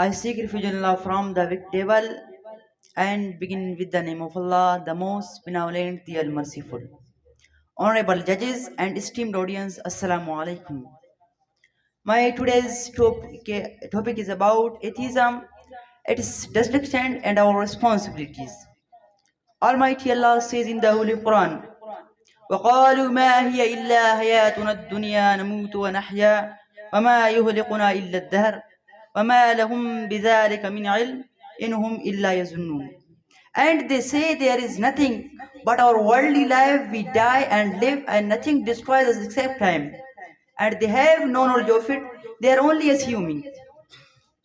I seek refuge in Allah from the wicked devil and begin with the name of Allah, the most benevolent, the All-Merciful. Honorable judges and esteemed audience, Assalamu alaikum. My today's topic is about atheism, its destruction and our responsibilities. Almighty Allah says in the Holy Quran, وقالوا ما هي إلا حياتنا الدنيا نموت ونحيا وما يهلكنا إلا الدهر وما لهم بذلك من علم إنهم إلا يظنون. And they say there is nothing but our worldly life, we die and live, and nothing destroys us except time. And they have no knowledge of it, they are only assuming.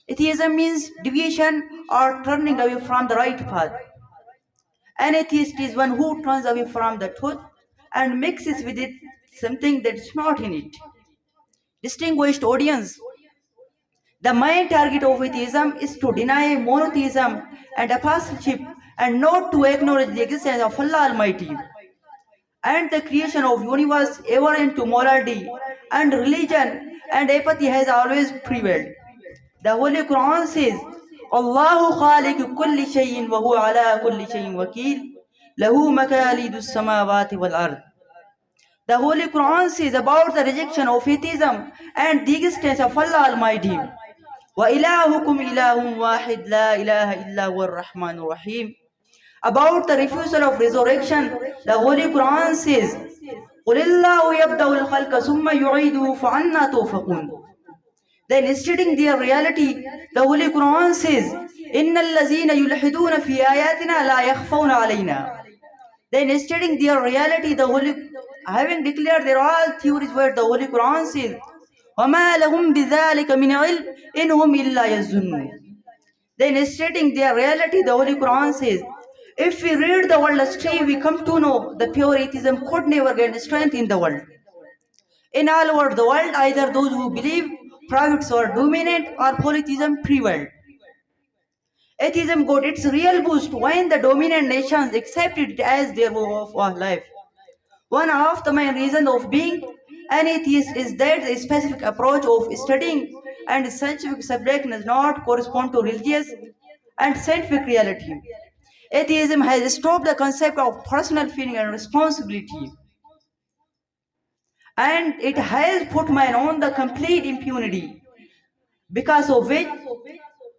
Atheism means deviation or turning away from the right path. An atheist is one who turns away from the truth and mixes with it something that's not in it. Distinguished audience, the main target of atheism is to deny monotheism and apostleship and not to acknowledge the existence of Allah Almighty and the creation of universe ever into morality and religion, and apathy has always prevailed. The Holy Quran says, Allahu khaliqu kulli shay'in wa huwa ala kulli shay'in wakil, lahu makalidu samawati wal ard. The Holy Quran says about the rejection of atheism and the existence of Allah Almighty. وَإِلَهُكُمْ إِلَهٌ وَاحِدٌ لَا إِلَهَ إِلَّا هُوَ الرَّحْمَنُ الرَّحِيمُ. About the refusal of resurrection, the Holy Quran says, قُلِ اللَّهُ يَبْدَأُ الْخَلْقَ ثُمَّ يُعِيدُهُ فَأَنَّىٰ تُؤْفَكُونَ. Then stating their reality, the Holy Quran says, إِنَّ الَّذِينَ يُلْحِدُونَ فِي آيَاتِنَا لَا يَخْفَوْنَ عَلَيْنَا. Then stating their reality, having declared their all theories where the Holy Quran says, وَمَا لَهُمْ بِذَلِكَ مِنْ عِلْمٍ إِنْهُمْ إِلَّا يَظُنُّونَ. Then stating their reality, the Holy Quran says, if we read the world astray, we come to know the pure atheism could never gain strength in the world. In all over the world, either those who believe prophets were dominant or polytheism prevailed. Atheism got its real boost when the dominant nations accepted it as their way of life. One of the main reasons of being an atheist is that the specific approach of studying and scientific subject does not correspond to religious and scientific reality. Atheism has stopped the concept of personal feeling and responsibility, and it has put man on the complete impunity, because of which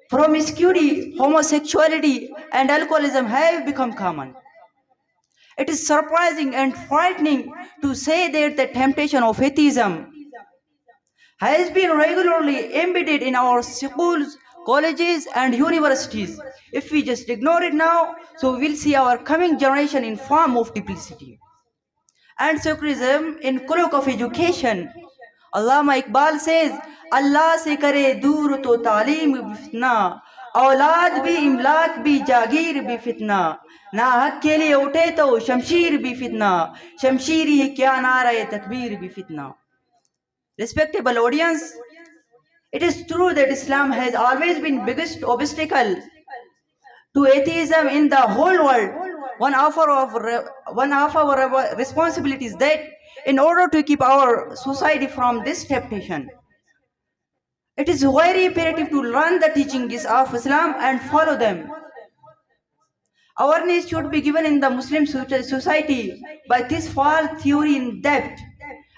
promiscuity, homosexuality, and alcoholism have become common. It is surprising and frightening to say that the temptation of atheism has been regularly embedded in our schools, colleges, and universities. If we just ignore it now, so we will see our coming generation in form of duplicity and secularism in cloak of education. Allama Iqbal says, Allah se kare dur to talim bi fitna, औलाद भी इमलाक भी जागीर भी फितना, ना हक के लिए उठे तो शमशीर भी फितना, शमशीर ही क्या नारा तकबीर भी फितना. Respectable audience, it is true that Islam has always been biggest obstacle to atheism in the whole world. One of our responsibilities is that in order to keep our society from this temptation, it is very imperative to learn the teachings of Islam and follow them. Awareness should be given in the Muslim society by this false theory in depth.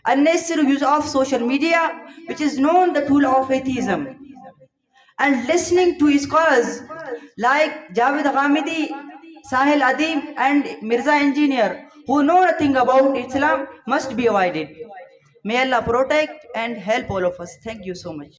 Unnecessary use of social media, which is known the tool of atheism, and listening to scholars like Javed Ghamidi, Sahil Adim, and Mirza Engineer, who know nothing about Islam, must be avoided. May Allah protect and help all of us. Thank you so much.